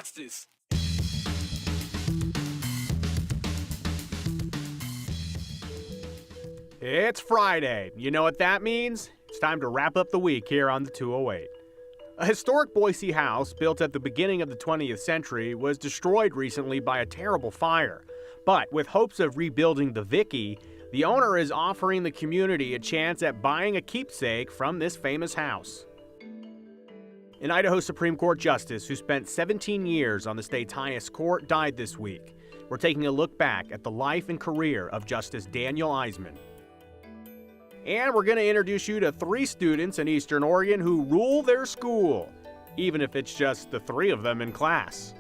Justice. It's Friday. You know what that means? It's time to wrap up the week here on the 208. A historic Boise house built at the beginning of the 20th century was destroyed recently by a terrible fire. But with hopes of rebuilding the Vicky, the owner is offering the community a chance at buying a keepsake from this famous house. An Idaho Supreme Court justice who spent 17 years on the state's highest court died this week. We're taking a look back at the life and career of Justice Daniel Eiseman. And we're going to introduce you to 3 students in Eastern Oregon who rule their school, even if it's just the 3 of them in class.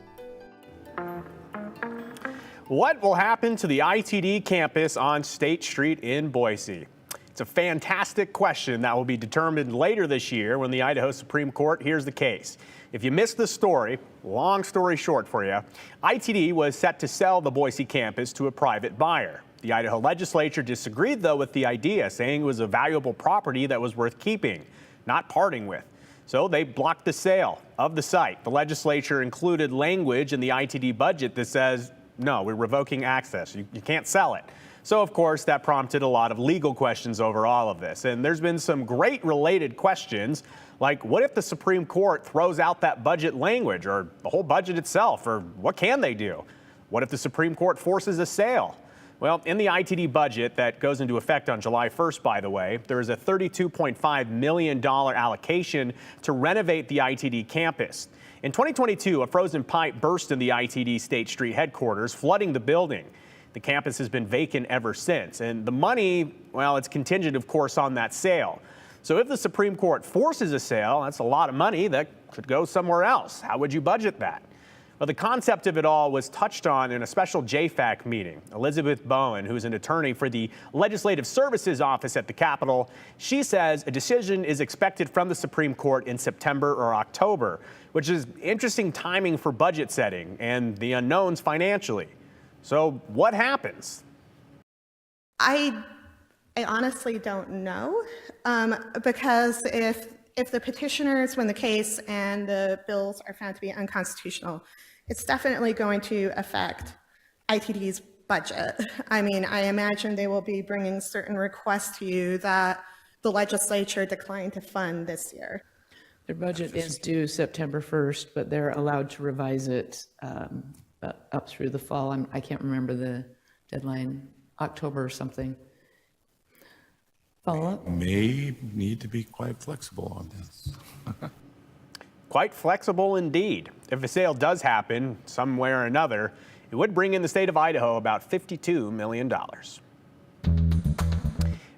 What will happen to the ITD campus on State Street in Boise? It's a fantastic question that will be determined later this year when the Idaho Supreme Court hears the case. If you missed the story, long story short for you, ITD was set to sell the Boise campus to a private buyer. The Idaho legislature disagreed, though, with the idea, saying it was a valuable property that was worth keeping, not parting with. So they blocked the sale of the site. The legislature included language in the ITD budget that says, no, we're revoking access. You can't sell it. So, of course, that prompted a lot of legal questions over all of this. And there's been some great related questions, like what if the Supreme Court throws out that budget language or the whole budget itself, or what can they do? What if the Supreme Court forces a sale? Well, in the ITD budget that goes into effect on July 1st, by the way, there is a $32.5 million allocation to renovate the ITD campus. In 2022, a frozen pipe burst in the ITD State Street headquarters, flooding the building. The campus has been vacant ever since, and the money, well, it's contingent, of course, on that sale. So if the Supreme Court forces a sale, that's a lot of money that could go somewhere else. How would you budget that? Well, the concept of it all was touched on in a special JFAC meeting. Elizabeth Bowen, who's an attorney for the Legislative Services Office at the Capitol, she says a decision is expected from the Supreme Court in September or October, which is interesting timing for budget setting and the unknowns financially. So what happens? I honestly don't know, because if the petitioners win the case and the bills are found to be unconstitutional, it's definitely going to affect ITD's budget. I mean, I imagine they will be bringing certain requests to you that the legislature declined to fund this year. Their budget is due September 1st, but they're allowed to revise it up through the fall. I can't remember the deadline, October or something. Follow up? May need to be quite flexible on this. Quite flexible indeed. If a sale does happen some way or another, it would bring in the state of Idaho about $52 million.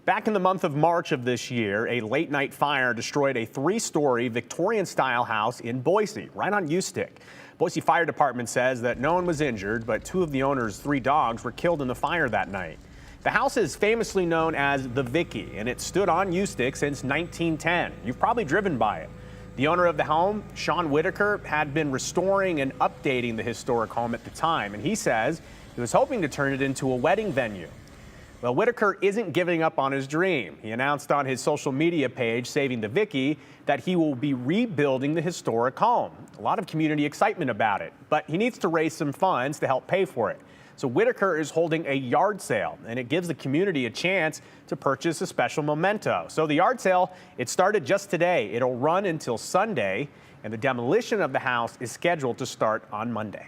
Back in the month of March of this year, a late-night fire destroyed a 3-story Victorian-style house in Boise, right on U-Stick. Boise Fire Department says that no one was injured, but 2 of the owner's 3 dogs were killed in the fire that night. The house is famously known as the Vicky, and it stood on U-Stick since 1910. You've probably driven by it. The owner of the home, Sean Whitaker, had been restoring and updating the historic home at the time, and he says he was hoping to turn it into a wedding venue. Well, Whitaker isn't giving up on his dream. He announced on his social media page, Saving the Vicky, that he will be rebuilding the historic home. A lot of community excitement about it, but he needs to raise some funds to help pay for it. So Whitaker is holding a yard sale, and it gives the community a chance to purchase a special memento. So the yard sale, it started just today. It'll run until Sunday, and the demolition of the house is scheduled to start on Monday.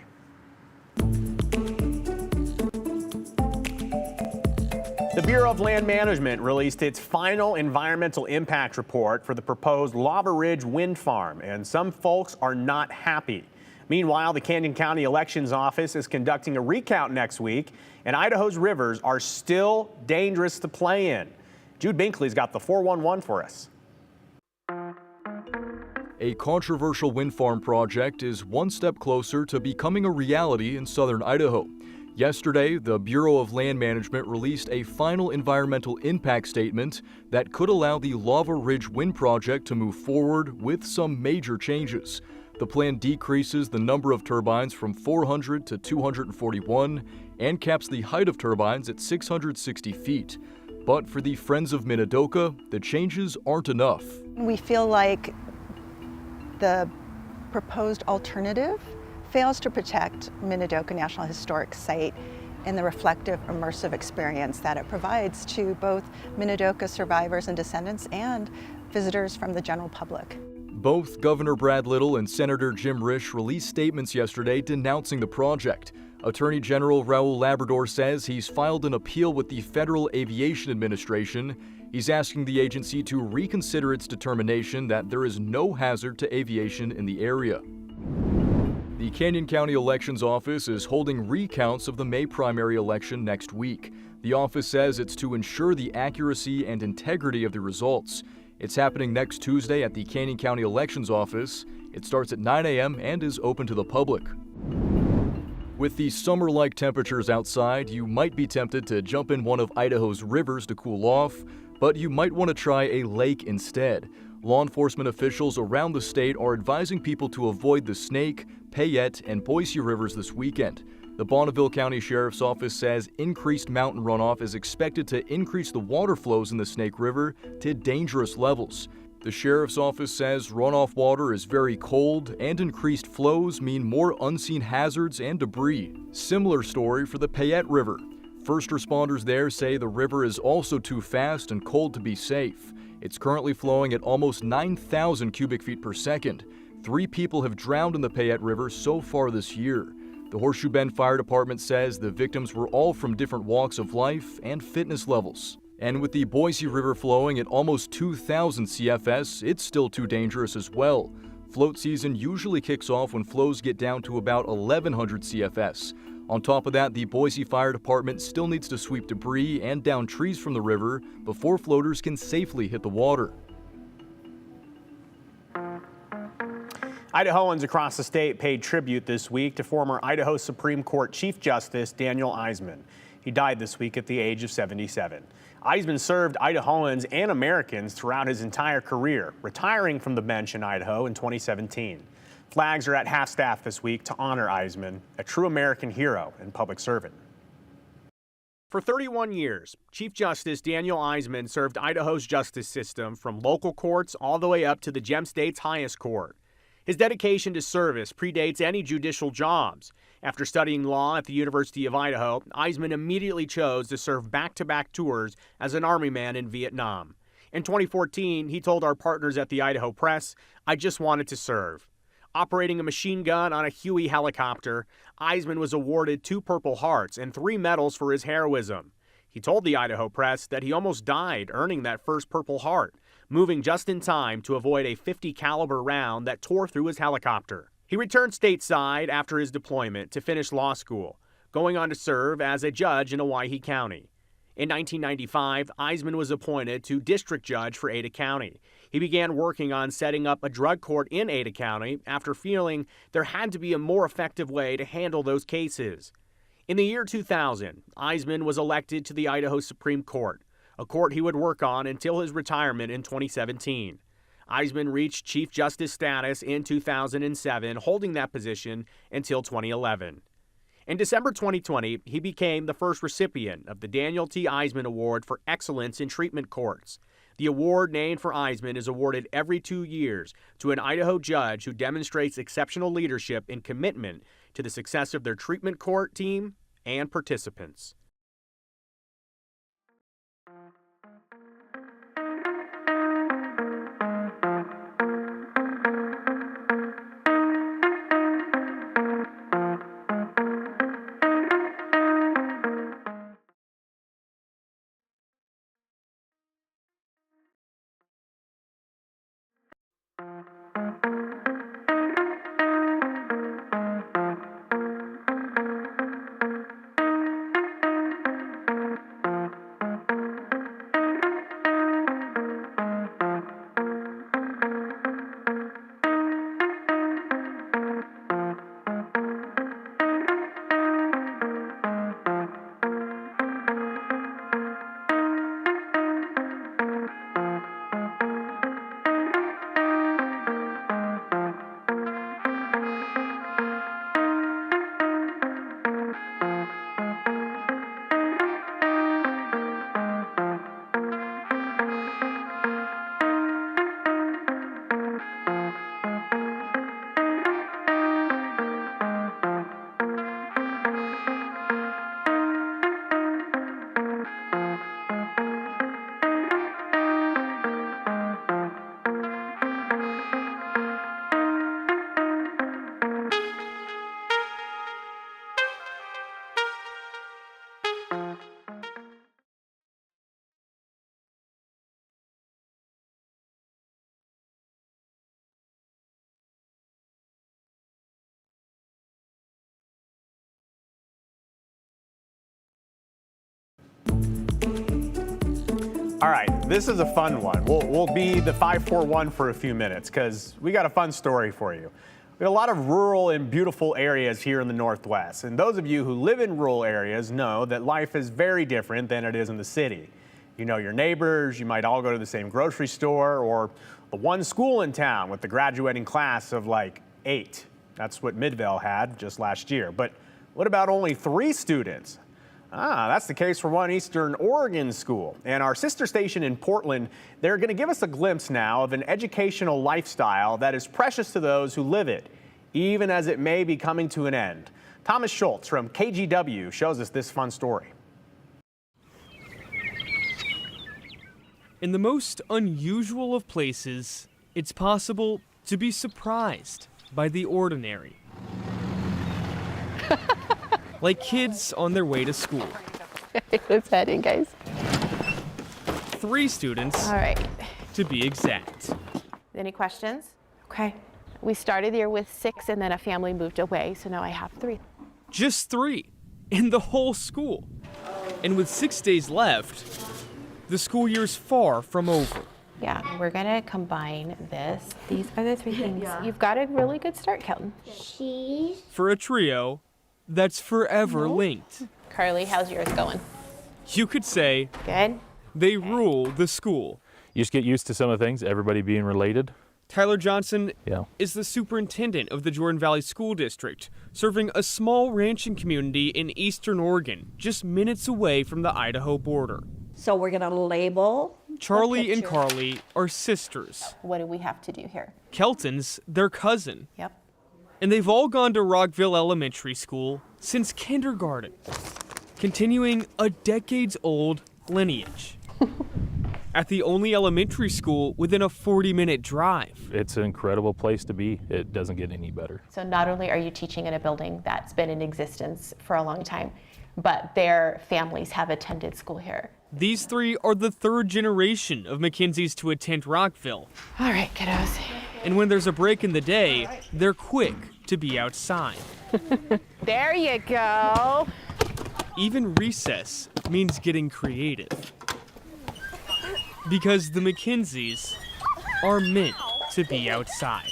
The Bureau of Land Management released its final environmental impact report for the proposed Lava Ridge wind farm, and some folks are not happy. Meanwhile, the Canyon County Elections Office is conducting a recount next week, and Idaho's rivers are still dangerous to play in. Jude Binkley's got the 411 for us. A controversial wind farm project is one step closer to becoming a reality in southern Idaho. Yesterday, the Bureau of Land Management released a final environmental impact statement that could allow the Lava Ridge wind project to move forward with some major changes. The plan decreases the number of turbines from 400 to 241 and caps the height of turbines at 660 feet. But for the Friends of Minidoka, the changes aren't enough. We feel like the proposed alternative fails to protect Minidoka National Historic Site and the reflective, immersive experience that it provides to both Minidoka survivors and descendants and visitors from the general public. Both Governor Brad Little and Senator Jim Risch released statements yesterday denouncing the project. Attorney General Raul Labrador says he's filed an appeal with the Federal Aviation Administration. He's asking the agency to reconsider its determination that there is no hazard to aviation in the area. The Canyon County Elections Office is holding recounts of the May primary election next week. The office says it's to ensure the accuracy and integrity of the results. It's happening next Tuesday at the Canyon County Elections Office. It starts at 9 a.m. and is open to the public. With the summer-like temperatures outside, you might be tempted to jump in one of Idaho's rivers to cool off, but you might want to try a lake instead. Law enforcement officials around the state are advising people to avoid the Snake, Payette, and Boise rivers this weekend. The Bonneville County Sheriff's Office says increased mountain runoff is expected to increase the water flows in the Snake River to dangerous levels. The Sheriff's Office says runoff water is very cold and increased flows mean more unseen hazards and debris. Similar story for the Payette River. First responders there say the river is also too fast and cold to be safe. It's currently flowing at almost 9,000 cubic feet per second. 3 people have drowned in the Payette River so far this year. The Horseshoe Bend Fire Department says the victims were all from different walks of life and fitness levels. And with the Boise River flowing at almost 2,000 CFS, it's still too dangerous as well. Float season usually kicks off when flows get down to about 1,100 CFS. On top of that, the Boise Fire Department still needs to sweep debris and down trees from the river before floaters can safely hit the water. Idahoans across the state paid tribute this week to former Idaho Supreme Court Chief Justice Daniel Eiseman. He died this week at the age of 77. Eiseman served Idahoans and Americans throughout his entire career, retiring from the bench in Idaho in 2017. Flags are at half-staff this week to honor Eiseman, a true American hero and public servant. For 31 years, Chief Justice Daniel Eiseman served Idaho's justice system from local courts all the way up to the Gem State's highest court. His dedication to service predates any judicial jobs. After studying law at the University of Idaho, Eiseman immediately chose to serve back-to-back tours as an Army man in Vietnam. In 2014, he told our partners at the Idaho Press, "I just wanted to serve." Operating a machine gun on a Huey helicopter, Eiseman was awarded 2 Purple Hearts and 3 medals for his heroism. He told the Idaho Press that he almost died earning that first Purple Heart, moving just in time to avoid a .50 caliber round that tore through his helicopter. He returned stateside after his deployment to finish law school, going on to serve as a judge in Owyhee County. In 1995, Eiseman was appointed to district judge for Ada County. He began working on setting up a drug court in Ada County after feeling there had to be a more effective way to handle those cases. In the year 2000, Eiseman was elected to the Idaho Supreme Court, a court he would work on until his retirement in 2017. Eiseman reached Chief Justice status in 2007, holding that position until 2011. In December 2020, he became the first recipient of the Daniel T. Eiseman Award for Excellence in Treatment Courts. The award named for Eiseman is awarded every 2 years to an Idaho judge who demonstrates exceptional leadership and commitment to the success of their treatment court team and participants. All right, this is a fun one. We'll be the 541 for a few minutes because we got a fun story for you. We have a lot of rural and beautiful areas here in the Northwest, and those of you who live in rural areas know that life is very different than it is in the city. You know your neighbors, you might all go to the same grocery store, or the one school in town with the graduating class of like 8. That's what Midvale had just last year. But what about only 3 students? That's the case for one Eastern Oregon school. And our sister station in Portland, they're going to give us a glimpse now of an educational lifestyle that is precious to those who live it, even as it may be coming to an end. Thomas Schultz from KGW shows us this fun story. In the most unusual of places, it's possible to be surprised by the ordinary. Like kids on their way to school. What's happening, guys? 3 students, All right. to be exact. Any questions? Okay. We started the year with 6, and then a family moved away, so now I have 3. Just 3 in the whole school. And with 6 days left, the school year's far from over. Yeah, we're gonna combine this. These are the 3 things. You've got a really good start, Kelton. For a trio that's forever linked. Carly, how's yours going? You could say Good. they rule the school. You just get used to some of the things, everybody being related. Tyler Johnson Yeah. is the superintendent of the Jordan Valley School District, serving a small ranching community in eastern Oregon, just minutes away from the Idaho border. So we're going to label. Charlie and picture. Carly are sisters. What do we have to do here? Kelton's their cousin, Yep. and they've all gone to Rockville Elementary School since kindergarten, continuing a decades-old lineage. At the only elementary school within a 40-minute drive. It's an incredible place to be. It doesn't get any better. So not only are you teaching in a building that's been in existence for a long time, but their families have attended school here. These 3 are the 3rd generation of Mackenzies to attend Rockville. All right, kiddos. And when there's a break in the day, they're quick to be outside. There you go. Even recess means getting creative. Because the Mackenzies are meant to be outside.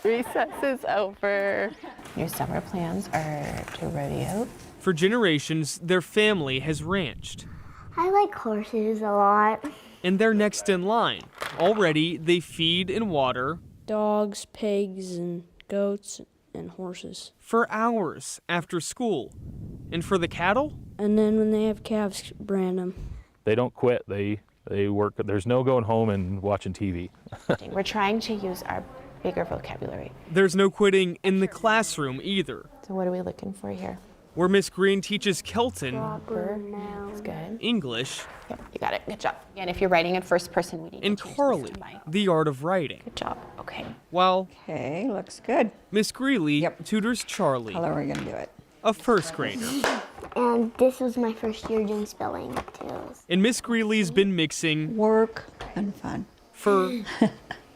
Recess is over. Your summer plans are to rodeo. For generations, their family has ranched. I like horses a lot. And they're next in line. Already, they feed and water dogs, pigs, and goats, and horses. for hours after school. And for the cattle? And then when they have calves, brand them. They don't quit. They work. There's no going home and watching TV. We're trying to use our bigger vocabulary. There's no quitting in the classroom either. So what are we looking for here? Where Miss Green teaches Kelton That's good. English. Yep, you got it. Good job. And if you're writing in first person, we need And to change Carly, this to my. the art of writing. Good job. Okay. While Okay, looks good. Miss Greeley tutors Charlie, How are we going to do it? a first grader. And this was my first year doing spelling too. And Miss Greeley's been mixing Work and fun. for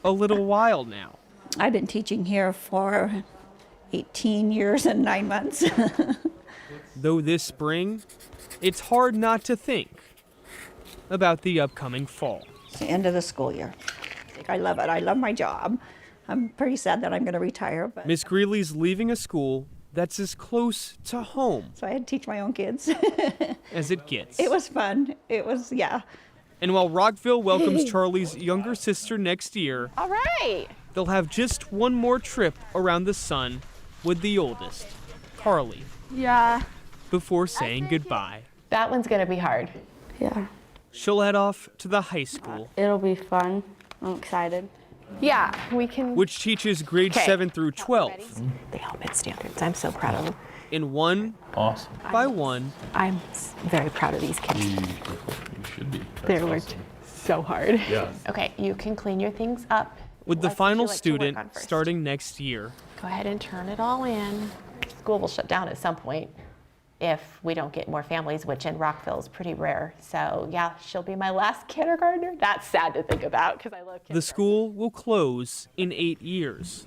a little while now. I've been teaching here for 18 years and 9 months. Though this spring, it's hard not to think about the upcoming fall. It's the end of the school year. I love it. I love my job. I'm pretty sad that I'm going to retire, but Miss Greeley's leaving a school that's as close to home so I had to teach my own kids. as it gets. It was fun. It was, yeah. And while Rockville welcomes Charlie's younger sister next year, All right. they'll have just one more trip around the sun with the oldest, Carly, Yeah. before saying goodbye. That one's going to be hard. Yeah. She'll head off to the high school, It'll be fun. I'm excited. Yeah, we can. which teaches grades Okay. 7 through 12. They all met standards. I'm so proud of them. And one Awesome. by one, I'm very proud of these kids. You should be. They worked so hard. Yeah. Okay, you can clean your things up. with the What would final you like to work student on first? starting next year. Go ahead and turn it all in. School will shut down at some point if we don't get more families, which in Rockville is pretty rare. So yeah, she'll be my last kindergartner. That's sad to think about because I love The kindergarten. school will close in 8 years.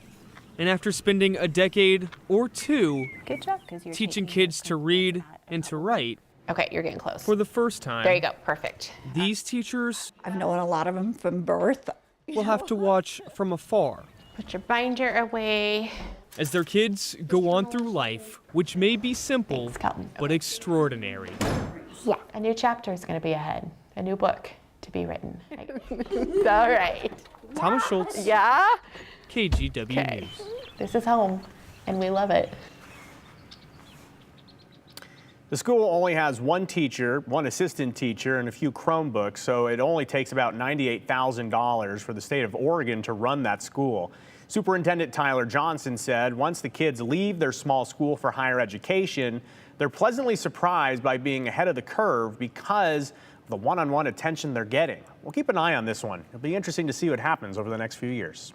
And after spending a decade or two Good job, 'cause you're teaching taking kids to read and to write Okay, you're getting close. for the first time, There you go, perfect. these teachers I've known a lot of them from birth. will have to watch from afar Put your binder away. as their kids go on through life, which may be simple but extraordinary. Yeah. A new chapter is going to be ahead. A new book to be written. All right. Thomas Schultz, Yeah? KGW Okay. News. This is home, and we love it. The school only has one teacher, one assistant teacher, and a few Chromebooks, so it only takes about $98,000 for the state of Oregon to run that school. Superintendent Tyler Johnson said once the kids leave their small school for higher education, they're pleasantly surprised by being ahead of the curve because of the one-on-one attention they're getting. We'll keep an eye on this one. It'll be interesting to see what happens over the next few years.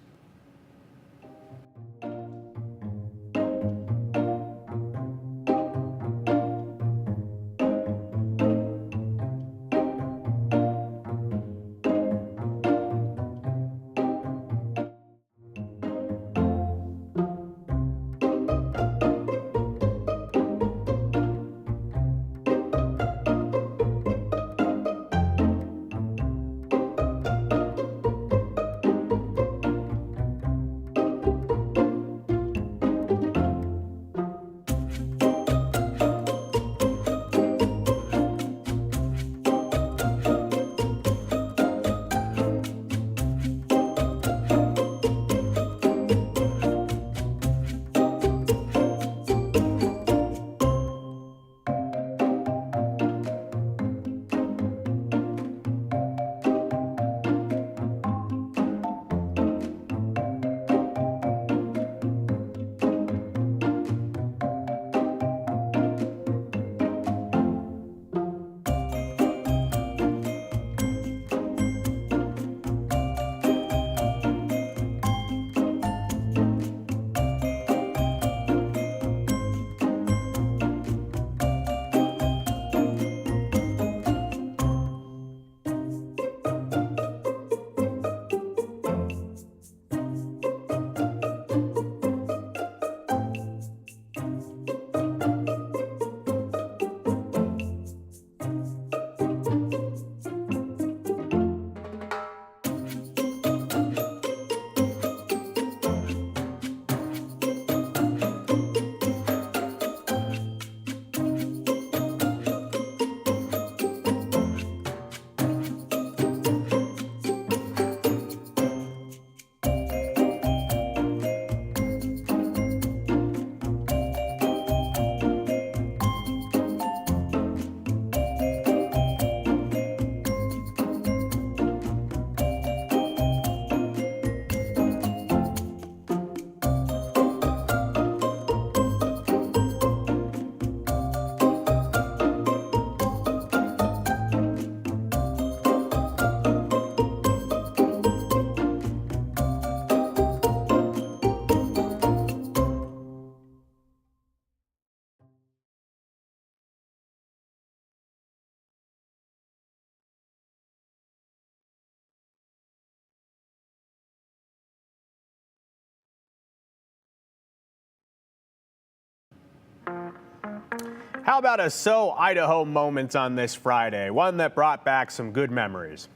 How about a So Idaho moment on this Friday? One that brought back some good memories.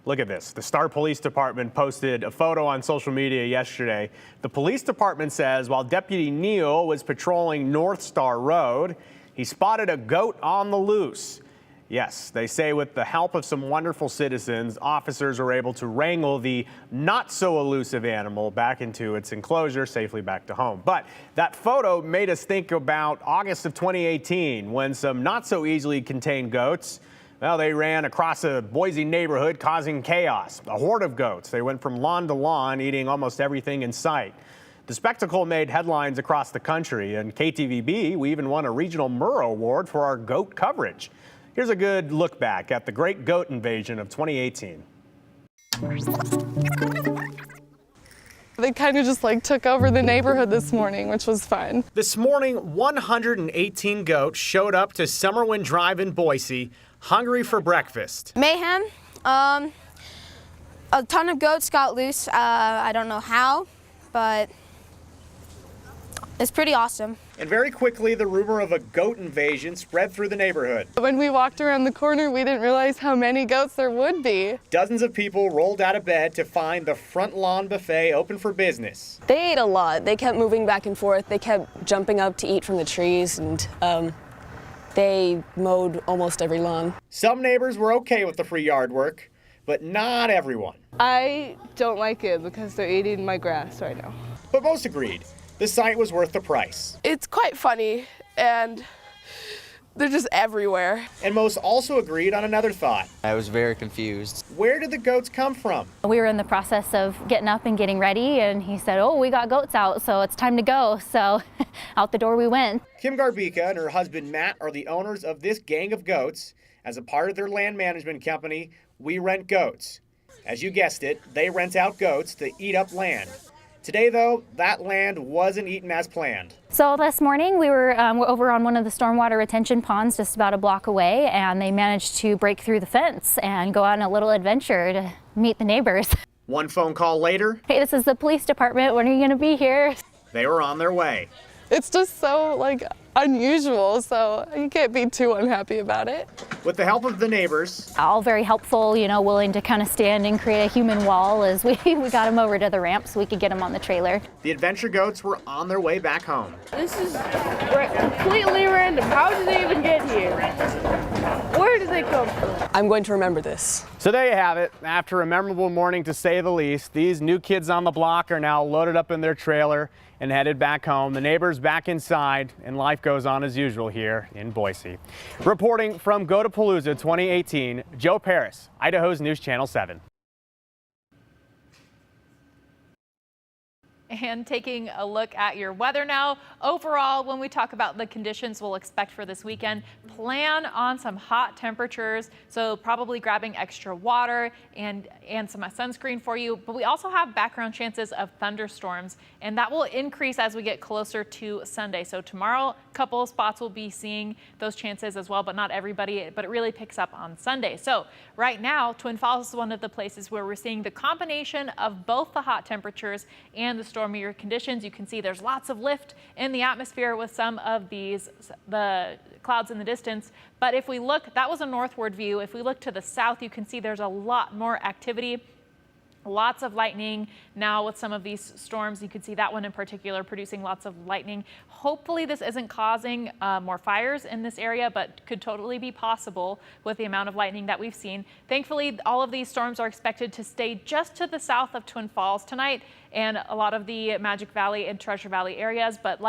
Look at this. The Star Police Department posted a photo on social media yesterday. The police department says while Deputy Neal was patrolling North Star Road, he spotted a goat on the loose. Yes, they say with the help of some wonderful citizens, officers were able to wrangle the not-so-elusive animal back into its enclosure, safely back to home. But that photo made us think about August of 2018, when some not-so-easily contained goats, well, they ran across a Boise neighborhood, causing chaos. A horde of goats. They went from lawn to lawn, eating almost everything in sight. The spectacle made headlines across the country, and KTVB, we even won a regional Murrow Award for our goat coverage. Here's a good look back at the great goat invasion of 2018. They kind of just took over the neighborhood this morning, which was fun. This morning, 118 goats showed up to Summerwind Drive in Boise, hungry for breakfast. Mayhem. A ton of goats got loose. I don't know how, but It's pretty awesome. And very quickly, the rumor of a goat invasion spread through the neighborhood. When we walked around the corner, we didn't realize how many goats there would be. Dozens of people rolled out of bed to find the front lawn buffet open for business. They ate a lot. They kept moving back and forth. They kept jumping up to eat from the trees, and they mowed almost every lawn. Some neighbors were okay with the free yard work, but not everyone. I don't like it because they're eating my grass right now. But most agreed, the site was worth the price. It's quite funny, and they're just everywhere. And most also agreed on another thought. I was very confused. Where did the goats come from? We were in the process of getting up and getting ready, and he said, "Oh, we got goats out, so it's time to go." So out the door we went. Kim Garbika and her husband Matt are the owners of this gang of goats. As a part of their land management company, We Rent Goats. As you guessed it, they rent out goats to eat up land. Today, though, that land wasn't eaten as planned. So this morning we were over on one of the stormwater retention ponds just about a block away, and they managed to break through the fence and go on a little adventure to meet the neighbors. One phone call later, "Hey, this is the police department. When are you going to be here?" they were on their way. It's just so, unusual, so you can't be too unhappy about it. With the help of the neighbors, All very helpful, willing to kind of stand and create a human wall as we got them over to the ramp so we could get them on the trailer. the adventure goats were on their way back home. This is completely random. How did they even get here? Where did they come from? I'm going to remember this. So there you have it. After a memorable morning, to say the least, these new kids on the block are now loaded up in their trailer and headed back home. The neighbors back inside, and life goes on as usual here in Boise. Reporting from Go-to-Palooza 2018, Joe Paris, Idaho's News Channel 7. And taking a look at your weather now. Overall, when we talk about the conditions we'll expect for this weekend, plan on some hot temperatures. So probably grabbing extra water and some sunscreen for you. But we also have background chances of thunderstorms, and that will increase as we get closer to Sunday. So tomorrow, a couple of spots will be seeing those chances as well, but not everybody, but it really picks up on Sunday. So right now, Twin Falls is one of the places where we're seeing the combination of both the hot temperatures and the stormier conditions. You can see there's lots of lift in the atmosphere with some of the clouds in the distance. But if we look, that was a northward view. If we look to the south, you can see there's a lot more activity. Lots of lightning now with some of these storms. You can see that one in particular producing lots of lightning. Hopefully this isn't causing more fires in this area, but could totally be possible with the amount of lightning that we've seen. Thankfully, all of these storms are expected to stay just to the south of Twin Falls tonight and a lot of the Magic Valley and Treasure Valley areas, but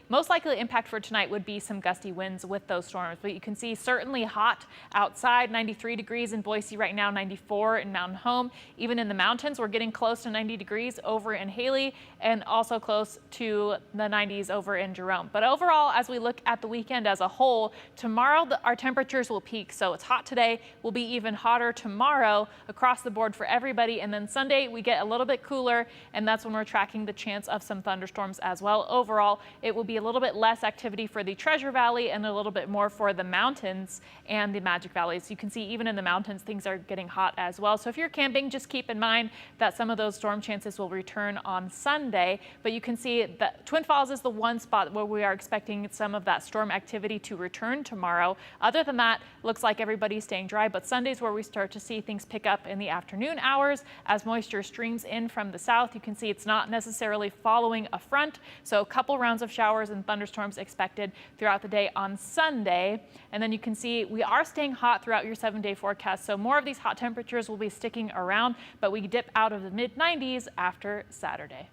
most likely impact for tonight would be some gusty winds with those storms. But you can see certainly hot outside, 93 degrees in Boise right now, 94 in Mountain Home. Even in the mountains, we're getting close to 90 degrees over in Haley and also close to the 90s over in Jerome. But overall, as we look at the weekend as a whole, tomorrow our temperatures will peak. So it's hot today, will be even hotter tomorrow across the board for everybody. And then Sunday, we get a little bit cooler, and that's when we're tracking the chance of some thunderstorms as well. Overall, it will be a little bit less activity for the Treasure Valley and a little bit more for the mountains and the Magic Valleys. You can see even in the mountains, things are getting hot as well. So if you're camping, just keep in mind that some of those storm chances will return on Sunday. But you can see that Twin Falls is the one spot where we are expecting some of that storm activity to return tomorrow. Other than that, looks like everybody's staying dry, but Sunday's where we start to see things pick up in the afternoon hours as moisture streams in from the south. You can see it's not necessarily following a front, so a couple rounds of showers and thunderstorms expected throughout the day on Sunday. And then you can see we are staying hot throughout your 7-day forecast, so more of these hot temperatures will be sticking around, but we dip out of the mid-90s after Saturday.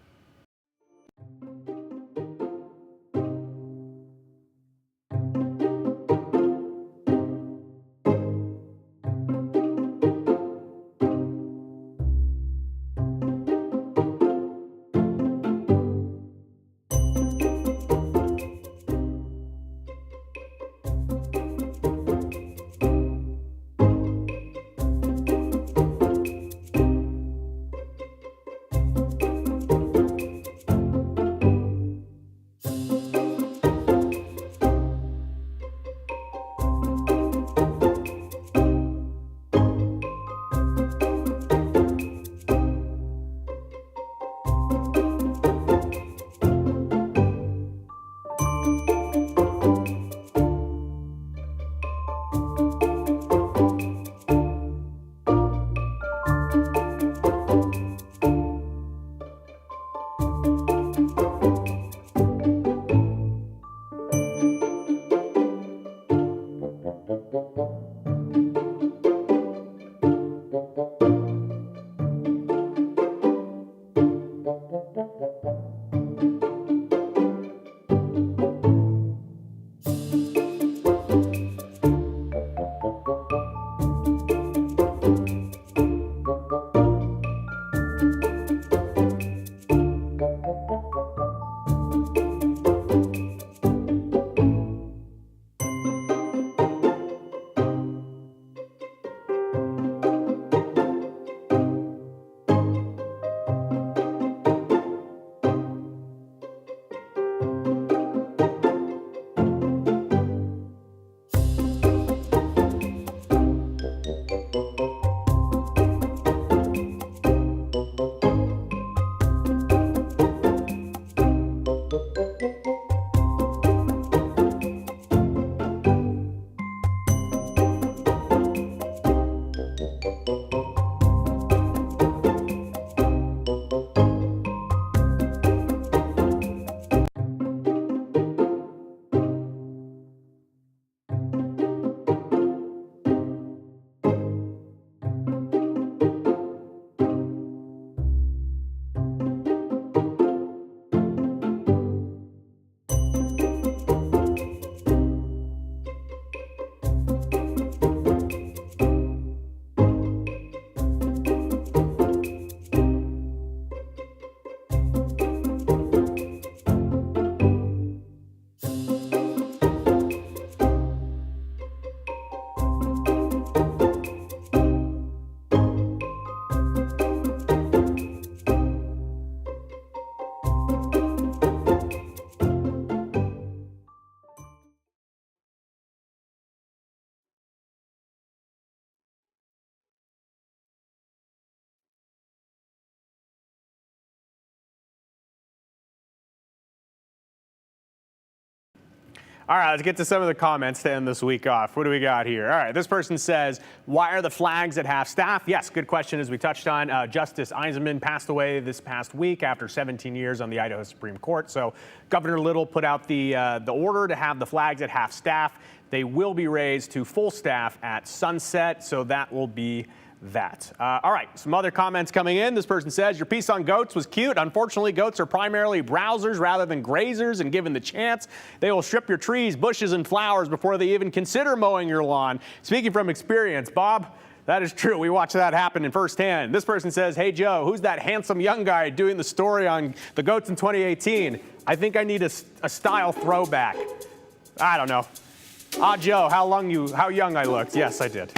All right, let's get to some of the comments to end this week off. What do we got here? All right, this person says, why are the flags at half-staff? Yes, good question, as we touched on. Justice Eiseman passed away this past week after 17 years on the Idaho Supreme Court. So Governor Little put out the order to have the flags at half-staff. They will be raised to full staff at sunset, so that will be that. All right, some other comments coming in. This person says, your piece on goats was cute. Unfortunately, goats are primarily browsers rather than grazers, and given the chance, they will strip your trees, bushes, and flowers before they even consider mowing your lawn. Speaking from experience, Bob, that is true. We watched that happen in firsthand. This person says, hey, Joe, who's that handsome young guy doing the story on the goats in 2018? I think I need a style throwback. I don't know. Ah, Joe, how young I looked. Yes, I did.